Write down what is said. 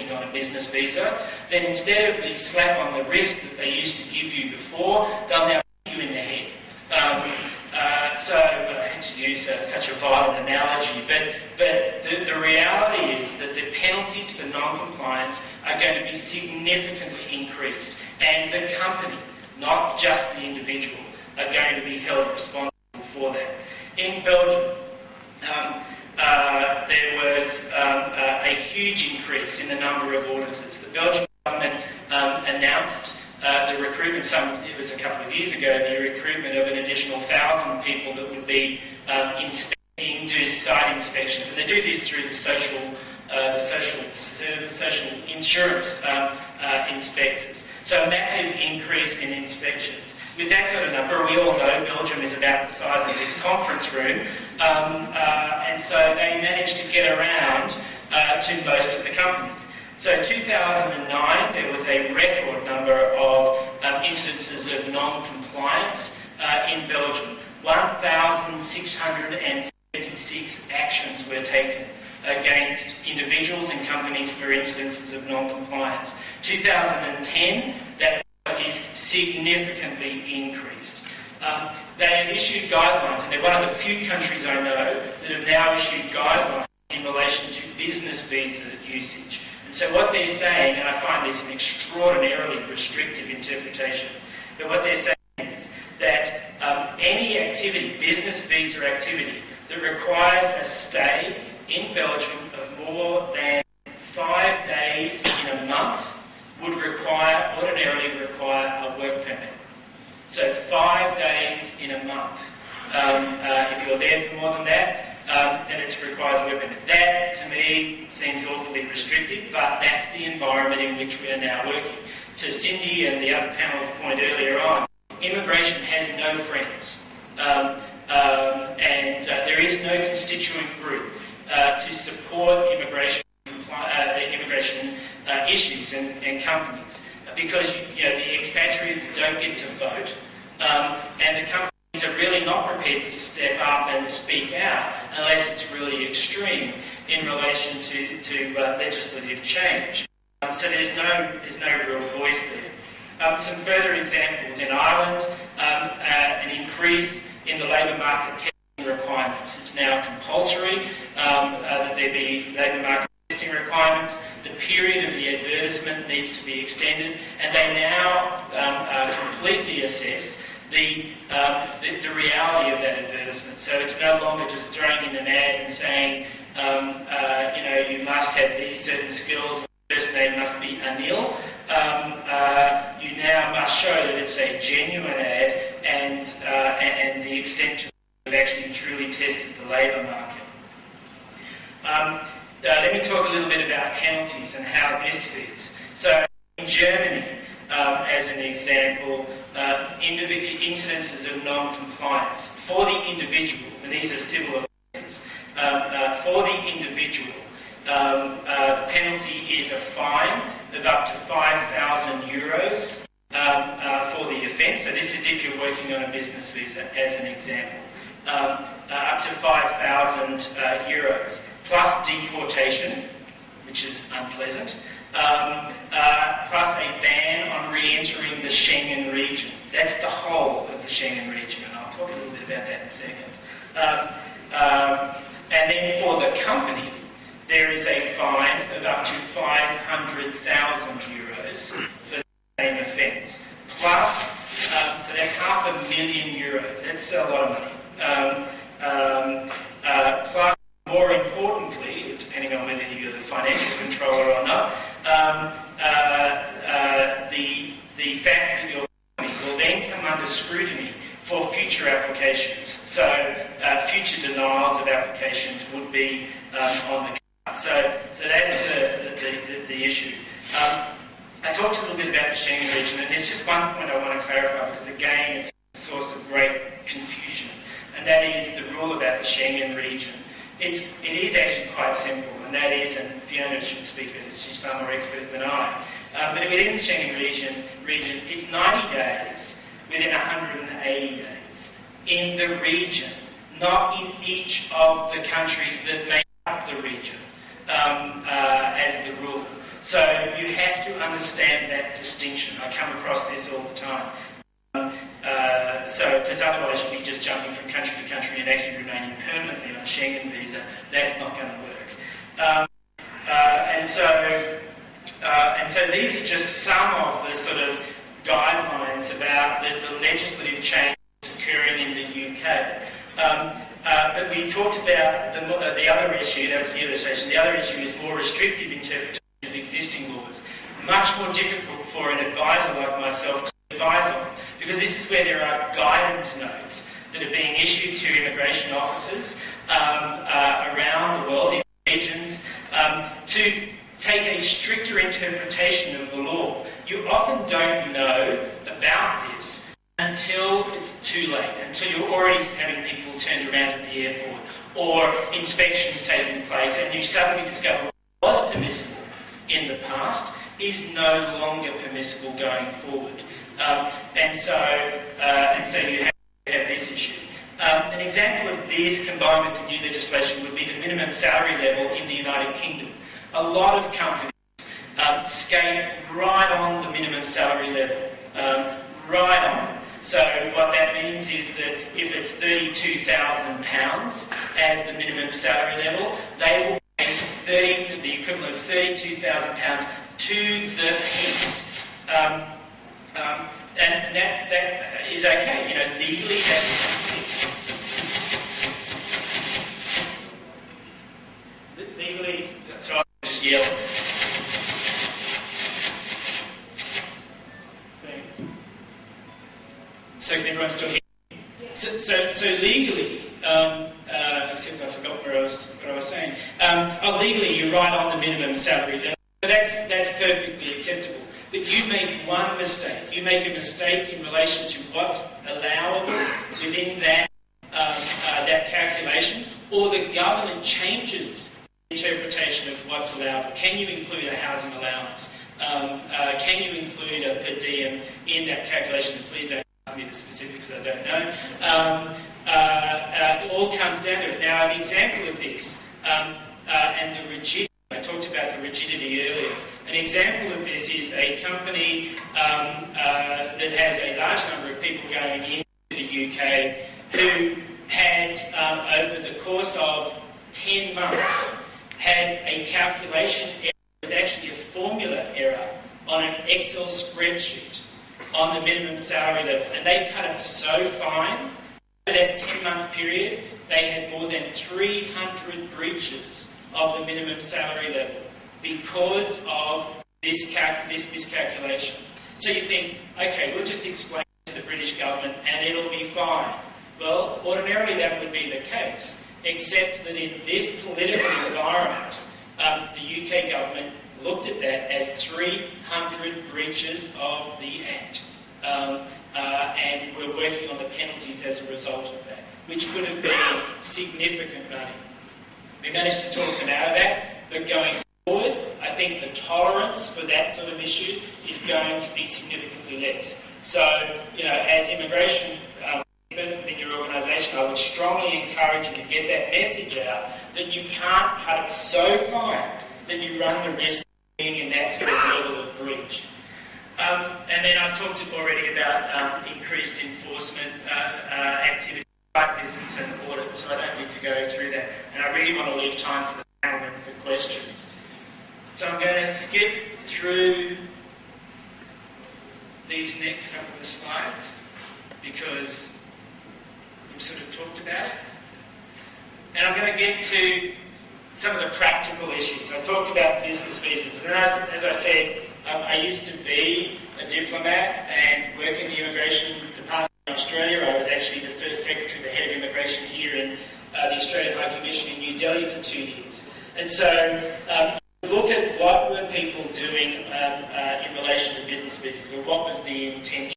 working on a business visa, then instead of the slap on the wrist that they used to give you before, they'll now kick you in the head. I hate to use such a violent analogy, but the reality is that the penalties for non-compliance are going to be significantly increased, and the company, not just the individual, are going to be held responsible for that. In Belgium, there was a huge increase in the number of auditors. The Belgian government announced the recruitment, it was a couple of years ago, the recruitment of an additional 1,000 people that would be do site inspections. And they do this through the social insurance inspectors. So a massive increase in inspections. With that sort of number, we all know Belgium is about the size of this conference room, and so they managed to get around to most of the companies. So in 2009, there was a record number of instances of non-compliance in Belgium. 1,676 actions were taken against individuals and companies for instances of non-compliance. 2010, that is significantly increased. They have issued guidelines, and they're one of the few countries I know that have now issued guidelines in relation to business visa usage. And so what they're saying, and I find this an extraordinarily restrictive interpretation, but what they're saying is that any activity, business visa activity, that requires a stay in Belgium of more than 5 days in a month would ordinarily require a work permit. So 5 days in a month. If you're there for more than that, then it requires a work permit. That, to me, seems awfully restrictive, but that's the environment in which we are now working. To Cindy and the other panel's point earlier on, immigration has no friends. There is no constituent group to support immigration issues and companies, because the expatriates don't get to vote, and the companies are really not prepared to step up and speak out unless it's really extreme in relation to legislative change. So there's no real voice there. Some further examples: in Ireland, an increase in the labour market testing requirements. It's now compulsory that there be labour market testing requirements. The period of the advertisement needs to be extended, and they now completely assess the reality of that advertisement. So it's no longer just throwing in an ad and saying, you must have these certain skills. First name must be Anil. You now must show that it's a genuine ad and the extent to which you've actually truly tested the labour market. Let me talk a little bit about penalties and how this fits. So in Germany, as an example, incidences of non-compliance for the individual, and these are civil offences, for the individual, the penalty is a fine of up to 5,000 euros for the offence. So this is if you're working on a business visa, as an example. Up to 5,000 euros, plus deportation, which is unpleasant, plus a ban on re-entering the Schengen region. That's the whole of the Schengen region, and I'll talk a little bit about that in a second. And then for the company, there is a fine of up to 500,000 euros for the same offence. Plus, so that's €500,000. That's a lot of money. Plus, more importantly, depending on whether you're the financial controller or not, the fact that your company will then come under scrutiny for future applications. So future denials of applications would be on the card. So that's the issue. I talked a little bit about the Schengen region, and there's just one point I want to clarify, because again, it's a source of great confusion, and that is the rule about the Schengen region. It is actually quite simple, and that is, and Fiona should speak to this, she's far more expert than I, but within the Schengen region, it's 90 days within 180 days in the region, not in each of the countries that make up the region as the rule. So you have to understand that distinction. I come across this all the time. Because otherwise you'll be just jumping from country to country and actually remaining permanently on a Schengen visa. That's not going to work. And so these are just some of the sort of guidelines about the legislative changes occurring in the UK. But we talked about the other issue, that was the illustration. The other issue is more restrictive interpretation of existing laws. Much more difficult for an advisor like myself to advise on, because this is where there are guidance notes that are being issued to immigration officers around the world, in regions, to take a stricter interpretation of the law. You often don't know about this until it's too late, until you're already having people turned around at the airport or inspections taking place, and you suddenly discover what was permissible in the past is no longer permissible going forward. And so you have this issue. An example of this, combined with the new legislation, would be the minimum salary level in the United Kingdom. A lot of companies skate right on the minimum salary level, right on. So what that means is that if it's £32,000 as the minimum salary level, they will pay the equivalent of £32,000 to the penny. And that is okay. You know, legally that's legally. That's right. Just yell. Thanks. So can everyone still hear me? So legally, except I forgot what I was saying. Legally, you're right on the minimum salary level. So that's perfectly acceptable. But you make one mistake. You make a mistake in relation to what's allowable within that calculation, or the government changes the interpretation of what's allowable. Can you include a housing allowance? Can you include a per diem in that calculation? And please don't ask me the specifics, I don't know. It all comes down to it. Now, an example of this, and the rigidity, I talked about the rigidity earlier. An example of this is a company that has a large number of people going into the UK who had, over the course of 10 months, had a calculation error. It was actually a formula error on an Excel spreadsheet on the minimum salary level. And they cut it so fine, over that 10-month period, they had more than 300 breaches of the minimum salary level because of this calculation. So you think, okay, we'll just explain it to the British government and it'll be fine. Well, ordinarily that would be the case, except that in this political environment, the UK government looked at that as 300 breaches of the Act. And we're working on the penalties as a result of that, which would have been significant money. We managed to talk them out of that, but going forward, I think the tolerance for that sort of issue is going to be significantly less. So, you know, as immigration experts within your organisation, I would strongly encourage you to get that message out that you can't cut it so fine that you run the risk of being in that sort of level of breach. And then I've talked already about increased enforcement activity, site visits and audits, so I don't need to go through that. And I really want to leave time for the panel and for questions. So I'm going to skip through these next couple of slides because we've sort of talked about it. And I'm going to get to some of the practical issues. I talked about business visas, and as I said, I used to be a diplomat and work in the immigration department in Australia. I was actually the first secretary, the head of immigration here in the Australian High Commission in New Delhi for 2 years. And so look at what were people doing in relation to business visas, or what was the intention.